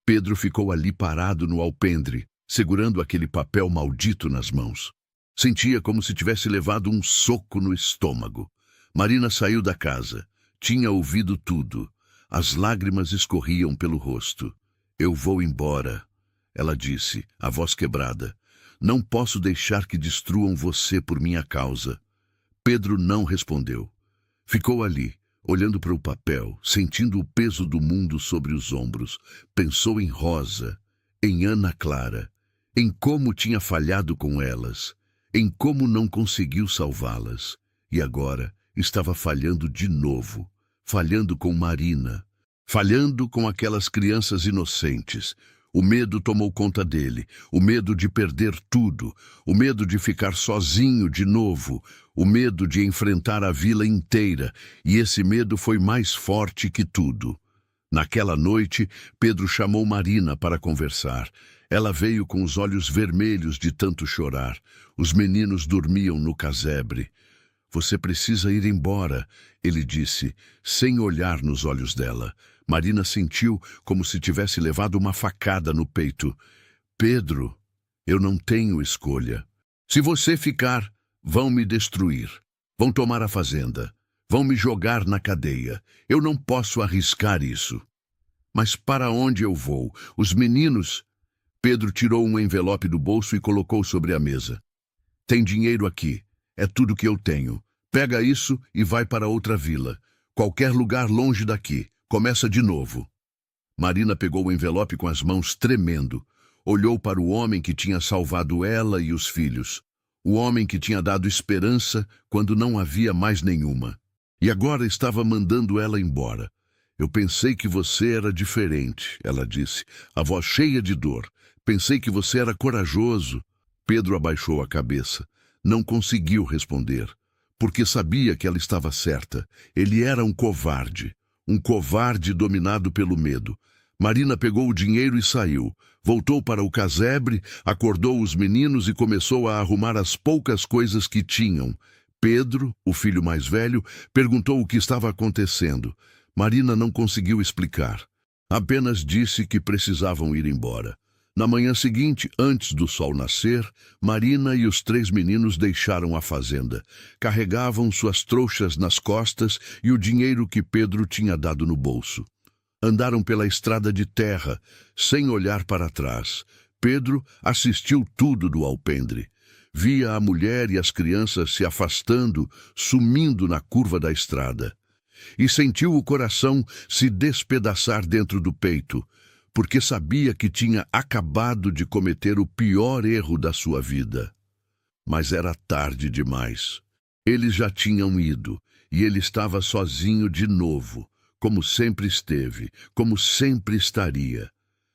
Pedro ficou ali parado no alpendre, segurando aquele papel maldito nas mãos. Sentia como se tivesse levado um soco no estômago. Marina saiu da casa. Tinha ouvido tudo. As lágrimas escorriam pelo rosto. "Eu vou embora. ela disse, a voz quebrada. Não posso deixar que destruam você por minha causa. Pedro não respondeu. Ficou ali, olhando para o papel, sentindo o peso do mundo sobre os ombros. Pensou em Rosa, em Ana Clara, em como tinha falhado com elas, em como não conseguiu salvá-las. E agora estava falhando de novo, falhando com Marina, falhando com aquelas crianças inocentes. O medo tomou conta dele, o medo de perder tudo, o medo de ficar sozinho de novo, o medo de enfrentar a vila inteira, e esse medo foi mais forte que tudo. Naquela noite, Pedro chamou Marina para conversar. Ela veio com os olhos vermelhos de tanto chorar. Os meninos dormiam no casebre. Você precisa ir embora, ele disse, sem olhar nos olhos dela. Marina sentiu como se tivesse levado uma facada no peito. Pedro, eu não tenho escolha. Se você ficar, vão me destruir. Vão tomar a fazenda. Vão me jogar na cadeia. Eu não posso arriscar isso. Mas para onde eu vou? Os meninos... Pedro tirou um envelope do bolso e colocou sobre a mesa. Tem dinheiro aqui. É tudo que eu tenho. Pega isso e vai para outra vila. Qualquer lugar longe daqui. Começa de novo. Marina pegou o envelope com as mãos tremendo. Olhou para o homem que tinha salvado ela e os filhos. O homem que tinha dado esperança quando não havia mais nenhuma. E agora estava mandando ela embora. Eu pensei que você era diferente, ela disse, a voz cheia de dor. Pensei que você era corajoso. Pedro abaixou a cabeça. Não conseguiu responder, porque sabia que ela estava certa. Ele era um covarde dominado pelo medo. Marina pegou o dinheiro e saiu. Voltou para o casebre, acordou os meninos e começou a arrumar as poucas coisas que tinham. Pedro, o filho mais velho, perguntou o que estava acontecendo. Marina não conseguiu explicar. Apenas disse que precisavam ir embora. Na manhã seguinte, antes do sol nascer, Marina e os 3 meninos deixaram a fazenda. Carregavam suas trouxas nas costas e o dinheiro que Pedro tinha dado no bolso. Andaram pela estrada de terra, sem olhar para trás. Pedro assistiu tudo do alpendre. Via a mulher e as crianças se afastando, sumindo na curva da estrada. E sentiu o coração se despedaçar dentro do peito, porque sabia que tinha acabado de cometer o pior erro da sua vida. Mas era tarde demais. Eles já tinham ido, e ele estava sozinho de novo, como sempre esteve, como sempre estaria.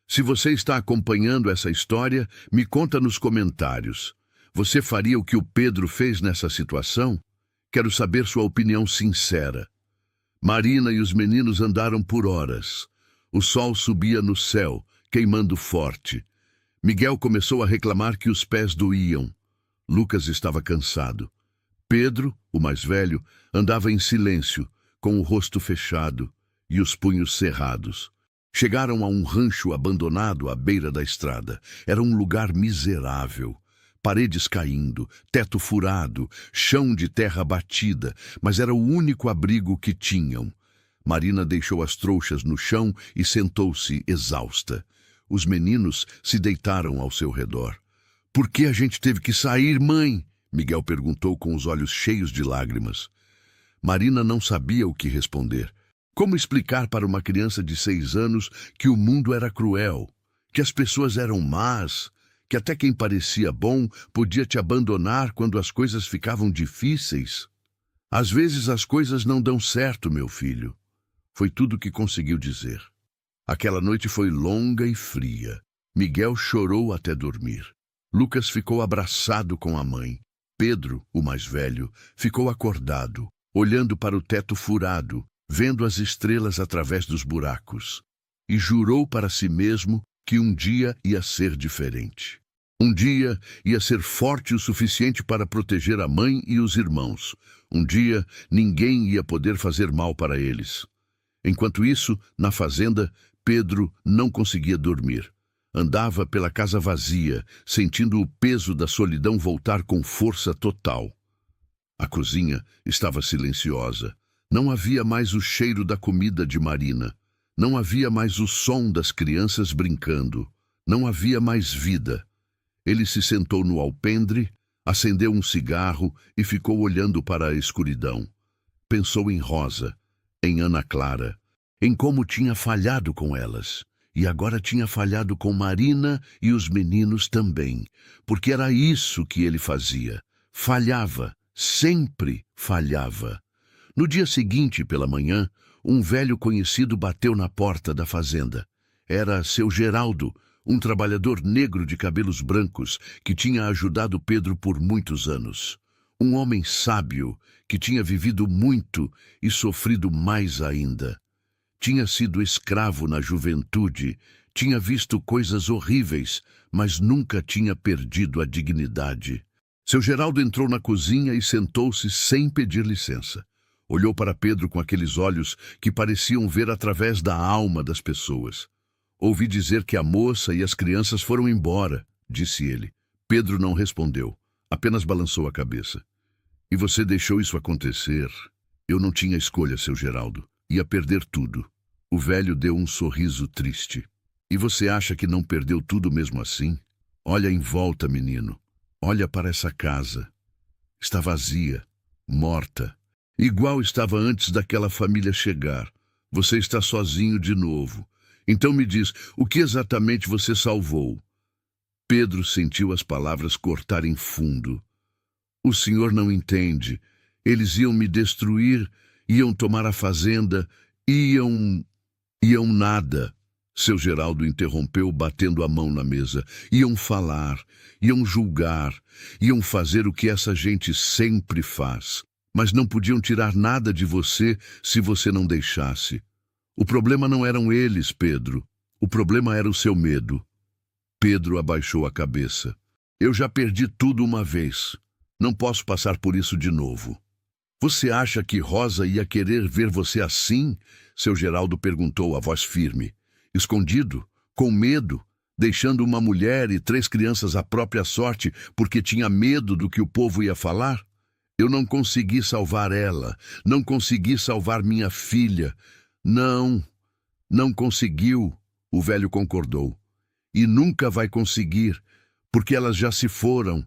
Se você está acompanhando essa história, me conta nos comentários. Você faria o que o Pedro fez nessa situação? Quero saber sua opinião sincera. Marina e os meninos andaram por horas. O sol subia no céu, queimando forte. Miguel começou a reclamar que os pés doíam. Lucas estava cansado. Pedro, o mais velho, andava em silêncio, com o rosto fechado e os punhos cerrados. Chegaram a um rancho abandonado à beira da estrada. Era um lugar miserável. Paredes caindo, teto furado, chão de terra batida, mas era o único abrigo que tinham. Marina deixou as trouxas no chão e sentou-se exausta. Os meninos se deitaram ao seu redor. Por que a gente teve que sair, mãe? Miguel perguntou com os olhos cheios de lágrimas. Marina não sabia o que responder. Como explicar para uma criança de 6 anos que o mundo era cruel, que as pessoas eram más, que até quem parecia bom podia te abandonar quando as coisas ficavam difíceis? Às vezes as coisas não dão certo, meu filho. Foi tudo que conseguiu dizer. Aquela noite foi longa e fria. Miguel chorou até dormir. Lucas ficou abraçado com a mãe. Pedro, o mais velho, ficou acordado, olhando para o teto furado, vendo as estrelas através dos buracos, e jurou para si mesmo que um dia ia ser diferente. Um dia ia ser forte o suficiente para proteger a mãe e os irmãos. Um dia ninguém ia poder fazer mal para eles. Enquanto isso, na fazenda, Pedro não conseguia dormir. Andava pela casa vazia, sentindo o peso da solidão voltar com força total. A cozinha estava silenciosa. Não havia mais o cheiro da comida de Marina. Não havia mais o som das crianças brincando. Não havia mais vida. Ele se sentou no alpendre, acendeu um cigarro e ficou olhando para a escuridão. Pensou em Rosa, em Ana Clara, em como tinha falhado com elas. E agora tinha falhado com Marina e os meninos também, porque era isso que ele fazia. Falhava, sempre falhava. No dia seguinte, pela manhã, um velho conhecido bateu na porta da fazenda. Era seu Geraldo, um trabalhador negro de cabelos brancos que tinha ajudado Pedro por muitos anos. Um homem sábio que tinha vivido muito e sofrido mais ainda. Tinha sido escravo na juventude, tinha visto coisas horríveis, mas nunca tinha perdido a dignidade. Seu Geraldo entrou na cozinha e sentou-se sem pedir licença. Olhou para Pedro com aqueles olhos que pareciam ver através da alma das pessoas. Ouvi dizer que a moça e as crianças foram embora, disse ele. Pedro não respondeu, apenas balançou a cabeça. E você deixou isso acontecer? Eu não tinha escolha, seu Geraldo. Ia perder tudo. O velho deu um sorriso triste. E você acha que não perdeu tudo mesmo assim? Olha em volta, menino. Olha para essa casa. Está vazia, morta. Igual estava antes daquela família chegar. Você está sozinho de novo. Então me diz, o que exatamente você salvou? Pedro sentiu as palavras cortarem fundo. O senhor não entende. Eles iam me destruir, iam tomar a fazenda, iam nada. Seu Geraldo interrompeu, batendo a mão na mesa. Iam falar, iam julgar, iam fazer o que essa gente sempre faz. Mas não podiam tirar nada de você se você não deixasse. O problema não eram eles, Pedro. O problema era o seu medo. Pedro abaixou a cabeça. Eu já perdi tudo uma vez. Não posso passar por isso de novo. Você acha que Rosa ia querer ver você assim? Seu Geraldo perguntou, a voz firme. Escondido, com medo, deixando uma mulher e 3 crianças à própria sorte porque tinha medo do que o povo ia falar? Eu não consegui salvar ela, não consegui salvar minha filha. Não conseguiu, o velho concordou. E nunca vai conseguir, porque elas já se foram.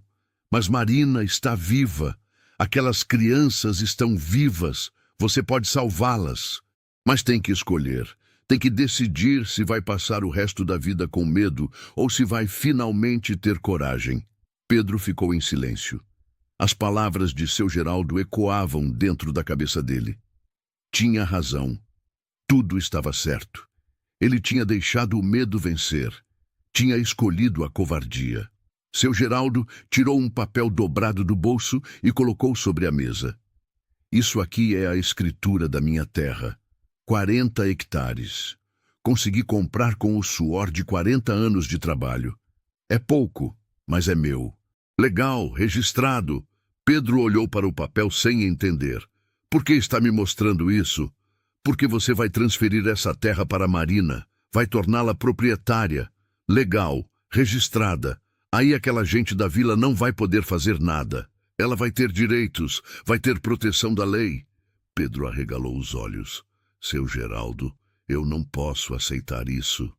Mas Marina está viva. Aquelas crianças estão vivas. Você pode salvá-las. Mas tem que escolher. Tem que decidir se vai passar o resto da vida com medo ou se vai finalmente ter coragem. Pedro ficou em silêncio. As palavras de seu Geraldo ecoavam dentro da cabeça dele. Tinha razão. Tudo estava certo. Ele tinha deixado o medo vencer. Tinha escolhido a covardia. Seu Geraldo tirou um papel dobrado do bolso e colocou sobre a mesa. Isso aqui é a escritura da minha terra. 40 hectares. Consegui comprar com o suor de 40 anos de trabalho. É pouco, mas é meu. Legal, registrado. Pedro olhou para o papel sem entender. Por que está me mostrando isso? Porque você vai transferir essa terra para Marina. Vai torná-la proprietária. Legal, registrada. Aí aquela gente da vila não vai poder fazer nada. Ela vai ter direitos, vai ter proteção da lei. Pedro arregalou os olhos. Seu Geraldo, eu não posso aceitar isso.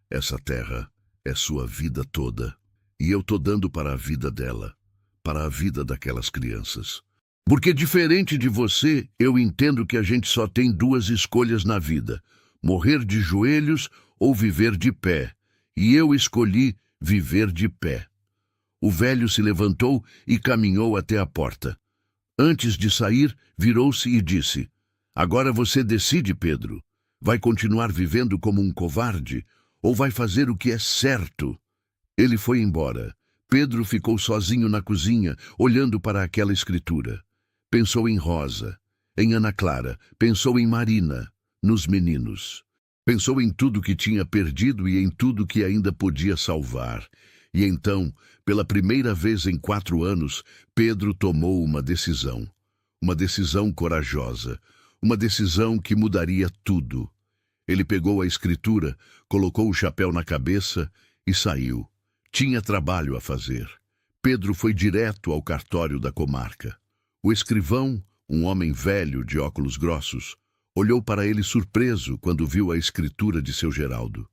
Essa terra é sua vida toda. E eu tô dando para a vida dela, para a vida daquelas crianças. Porque diferente de você, eu entendo que a gente só tem 2 escolhas na vida. Morrer de joelhos ou viver de pé. E eu escolhi viver de pé. O velho se levantou e caminhou até a porta. Antes de sair, virou-se e disse: Agora você decide, Pedro. Vai continuar vivendo como um covarde ou vai fazer o que é certo? Ele foi embora. Pedro ficou sozinho na cozinha, olhando para aquela escritura. Pensou em Rosa, em Ana Clara, pensou em Marina, nos meninos. Pensou em tudo que tinha perdido e em tudo que ainda podia salvar. E então, pela primeira vez em 4 anos, Pedro tomou uma decisão. Uma decisão corajosa. Uma decisão que mudaria tudo. Ele pegou a escritura, colocou o chapéu na cabeça e saiu. Tinha trabalho a fazer. Pedro foi direto ao cartório da comarca. O escrivão, um homem velho de óculos grossos, olhou para ele surpreso quando viu a escritura de seu Geraldo.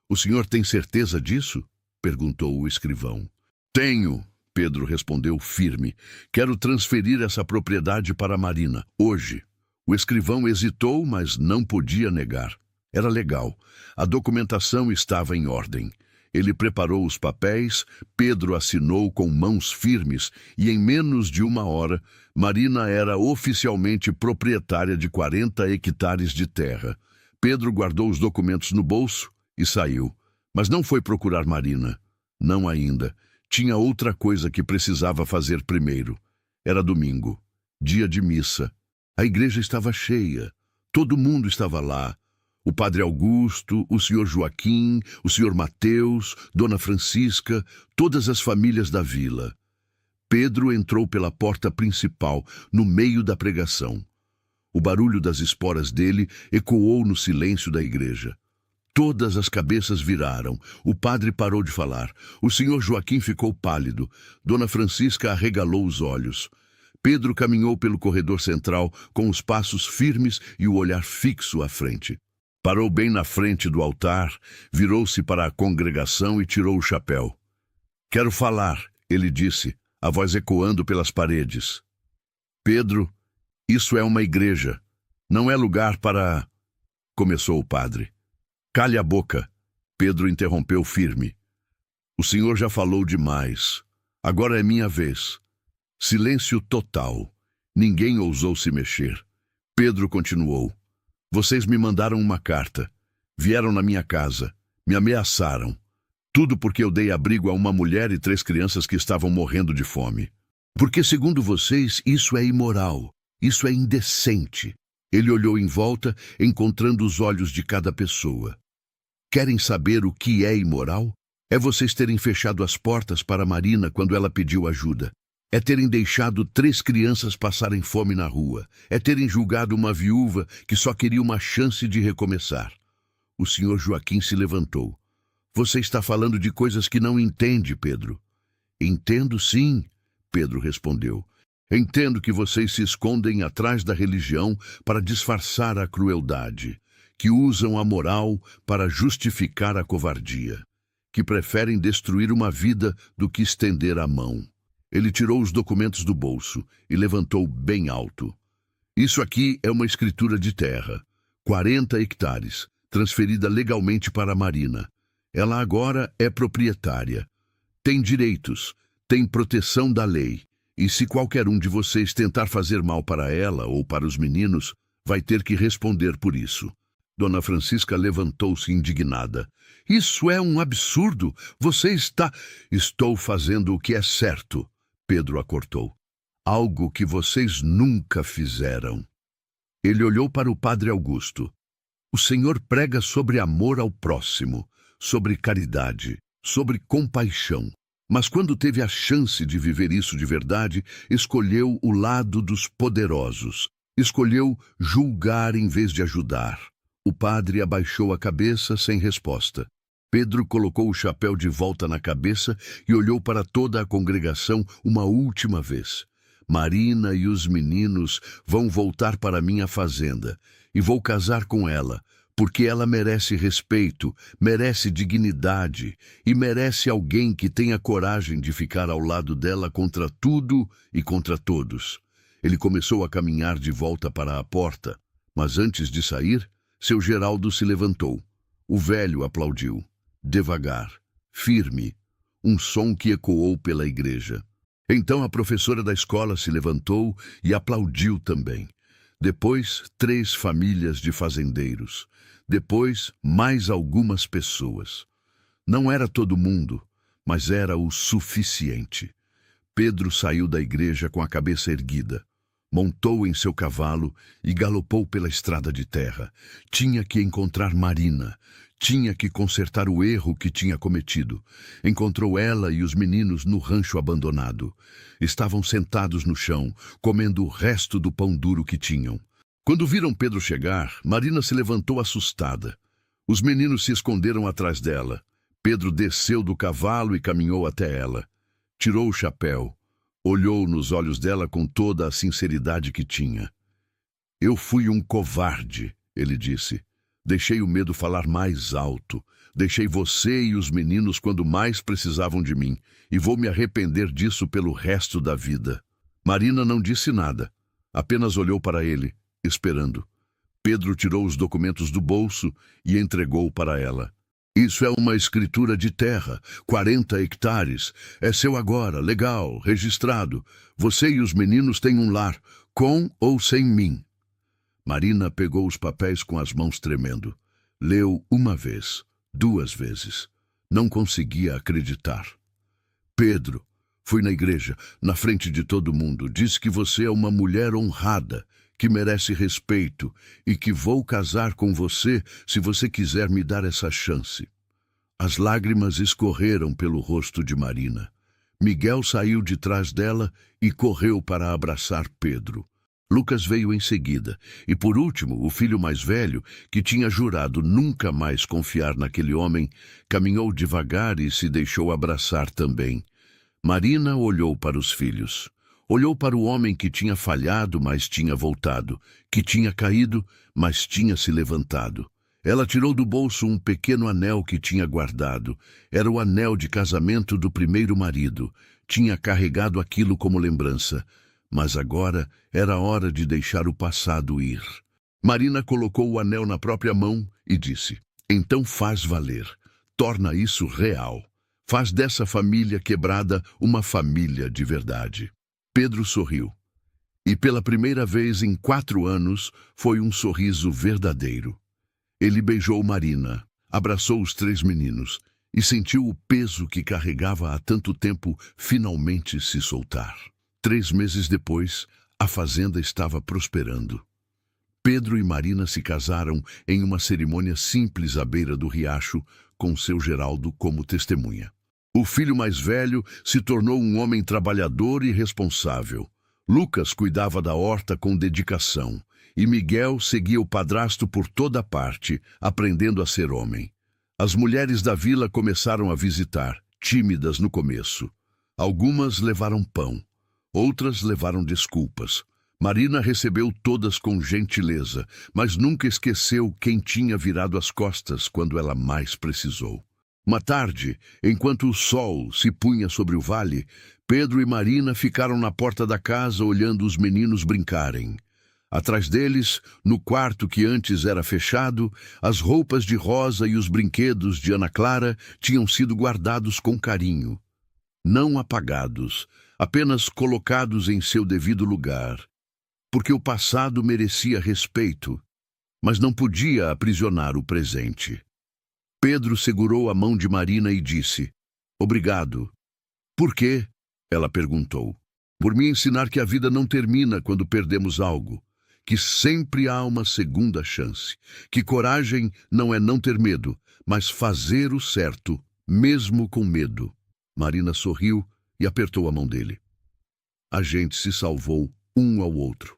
O senhor tem certeza disso? perguntou o escrivão. Tenho, Pedro respondeu firme. Quero transferir essa propriedade para Marina, hoje. O escrivão hesitou, mas não podia negar. Era legal. A documentação estava em ordem. Ele preparou os papéis, Pedro assinou com mãos firmes e em menos de 1 hora, Marina era oficialmente proprietária de 40 hectares de terra. Pedro guardou os documentos no bolso e saiu. Mas não foi procurar Marina. Não ainda. Tinha outra coisa que precisava fazer primeiro. Era domingo, dia de missa. A igreja estava cheia. Todo mundo estava lá. O padre Augusto, o senhor Joaquim, o senhor Mateus, Dona Francisca, todas as famílias da vila. Pedro entrou pela porta principal, no meio da pregação. O barulho das esporas dele ecoou no silêncio da igreja. Todas as cabeças viraram. O padre parou de falar. O senhor Joaquim ficou pálido. Dona Francisca arregalou os olhos. Pedro caminhou pelo corredor central, com os passos firmes e o olhar fixo à frente. Parou bem na frente do altar, virou-se para a congregação e tirou o chapéu. Quero falar, ele disse, a voz ecoando pelas paredes. Pedro, isso é uma igreja. Não é lugar para... Começou o padre. Cale a boca, Pedro interrompeu firme. O senhor já falou demais. Agora é minha vez. Silêncio total. Ninguém ousou se mexer. Pedro continuou. Vocês me mandaram uma carta. Vieram na minha casa. Me ameaçaram. Tudo porque eu dei abrigo a uma mulher e 3 crianças que estavam morrendo de fome. Porque, segundo vocês, isso é imoral. Isso é indecente. Ele olhou em volta, encontrando os olhos de cada pessoa. Querem saber o que é imoral? É vocês terem fechado as portas para Marina quando ela pediu ajuda. É terem deixado 3 crianças passarem fome na rua. É terem julgado uma viúva que só queria uma chance de recomeçar. O senhor Joaquim se levantou. Você está falando de coisas que não entende, Pedro. Entendo sim, Pedro respondeu. Entendo que vocês se escondem atrás da religião para disfarçar a crueldade, que usam a moral para justificar a covardia, que preferem destruir uma vida do que estender a mão. Ele tirou os documentos do bolso e levantou bem alto. Isso aqui é uma escritura de terra, 40 hectares, transferida legalmente para a Marina. Ela agora é proprietária. Tem direitos, tem proteção da lei. E se qualquer um de vocês tentar fazer mal para ela ou para os meninos, vai ter que responder por isso. Dona Francisca levantou-se indignada. Isso é um absurdo. Você está... Estou fazendo o que é certo. Pedro a cortou. Algo que vocês nunca fizeram. Ele olhou para o padre Augusto. O Senhor prega sobre amor ao próximo, sobre caridade, sobre compaixão. Mas quando teve a chance de viver isso de verdade, escolheu o lado dos poderosos. Escolheu julgar em vez de ajudar. O padre abaixou a cabeça sem resposta. Pedro colocou o chapéu de volta na cabeça e olhou para toda a congregação uma última vez. Marina e os meninos vão voltar para minha fazenda e vou casar com ela, porque ela merece respeito, merece dignidade e merece alguém que tenha coragem de ficar ao lado dela contra tudo e contra todos. Ele começou a caminhar de volta para a porta, mas antes de sair, seu Geraldo se levantou. O velho aplaudiu. Devagar, firme, um som que ecoou pela igreja. Então a professora da escola se levantou e aplaudiu também. Depois, 3 famílias de fazendeiros. Depois, mais algumas pessoas. Não era todo mundo, mas era o suficiente. Pedro saiu da igreja com a cabeça erguida. Montou em seu cavalo e galopou pela estrada de terra. Tinha que encontrar Marina. Tinha que consertar o erro que tinha cometido. Encontrou ela e os meninos no rancho abandonado. Estavam sentados no chão, comendo o resto do pão duro que tinham. Quando viram Pedro chegar, Marina se levantou assustada. Os meninos se esconderam atrás dela. Pedro desceu do cavalo e caminhou até ela. Tirou o chapéu. Olhou nos olhos dela com toda a sinceridade que tinha. Eu fui um covarde, ele disse. Deixei o medo falar mais alto. Deixei você e os meninos quando mais precisavam de mim, e vou me arrepender disso pelo resto da vida. Marina não disse nada, apenas olhou para ele, esperando. Pedro tirou os documentos do bolso e entregou para ela. Isso é uma escritura de terra, 40 hectares. É seu agora, legal, registrado. Você e os meninos têm um lar, com ou sem mim. Marina pegou os papéis com as mãos tremendo. Leu uma vez, 2 vezes. Não conseguia acreditar. Pedro, fui na igreja, na frente de todo mundo. Disse que você é uma mulher honrada, que merece respeito e que vou casar com você se você quiser me dar essa chance. As lágrimas escorreram pelo rosto de Marina. Miguel saiu de trás dela e correu para abraçar Pedro. Lucas veio em seguida, e por último, o filho mais velho, que tinha jurado nunca mais confiar naquele homem, caminhou devagar e se deixou abraçar também. Marina olhou para os filhos. Olhou para o homem que tinha falhado, mas tinha voltado, que tinha caído, mas tinha se levantado. Ela tirou do bolso um pequeno anel que tinha guardado. Era o anel de casamento do primeiro marido. Tinha carregado aquilo como lembrança. Mas agora era hora de deixar o passado ir. Marina colocou o anel na própria mão e disse: então faz valer. Torna isso real. Faz dessa família quebrada uma família de verdade. Pedro sorriu. E pela primeira vez em 4 anos, foi um sorriso verdadeiro. Ele beijou Marina, abraçou os 3 meninos e sentiu o peso que carregava há tanto tempo finalmente se soltar. 3 meses depois, a fazenda estava prosperando. Pedro e Marina se casaram em uma cerimônia simples à beira do riacho, com seu Geraldo como testemunha. O filho mais velho se tornou um homem trabalhador e responsável. Lucas cuidava da horta com dedicação, e Miguel seguia o padrasto por toda parte, aprendendo a ser homem. As mulheres da vila começaram a visitar, tímidas no começo. Algumas levaram pão, outras levaram desculpas. Marina recebeu todas com gentileza, mas nunca esqueceu quem tinha virado as costas quando ela mais precisou. Uma tarde, enquanto o sol se punha sobre o vale, Pedro e Marina ficaram na porta da casa olhando os meninos brincarem. Atrás deles, no quarto que antes era fechado, as roupas de Rosa e os brinquedos de Ana Clara tinham sido guardados com carinho. Não apagados, apenas colocados em seu devido lugar. Porque o passado merecia respeito, mas não podia aprisionar o presente. Pedro segurou a mão de Marina e disse: obrigado. Por quê? Ela perguntou. Por me ensinar que a vida não termina quando perdemos algo, que sempre há uma segunda chance, que coragem não é não ter medo, mas fazer o certo, mesmo com medo. Marina sorriu e apertou a mão dele. A gente se salvou um ao outro.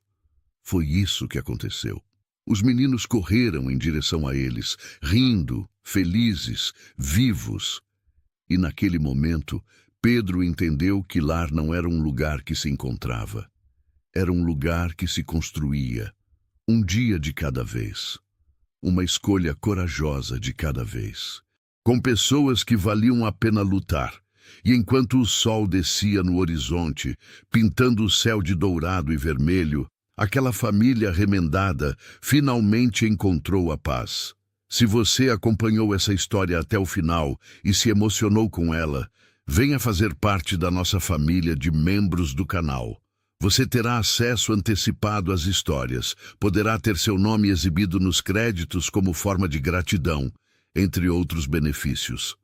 Foi isso que aconteceu. Os meninos correram em direção a eles, rindo, felizes, vivos. E naquele momento, Pedro entendeu que lar não era um lugar que se encontrava. Era um lugar que se construía, um dia de cada vez. Uma escolha corajosa de cada vez. Com pessoas que valiam a pena lutar. E enquanto o sol descia no horizonte, pintando o céu de dourado e vermelho, aquela família remendada finalmente encontrou a paz. Se você acompanhou essa história até o final e se emocionou com ela, venha fazer parte da nossa família de membros do canal. Você terá acesso antecipado às histórias, poderá ter seu nome exibido nos créditos como forma de gratidão, entre outros benefícios.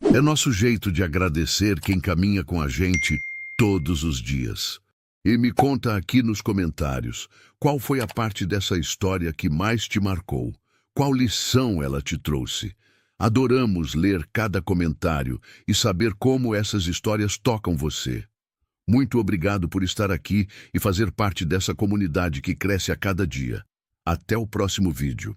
É nosso jeito de agradecer quem caminha com a gente todos os dias. E me conta aqui nos comentários, qual foi a parte dessa história que mais te marcou? Qual lição ela te trouxe? Adoramos ler cada comentário e saber como essas histórias tocam você. Muito obrigado por estar aqui e fazer parte dessa comunidade que cresce a cada dia. Até o próximo vídeo.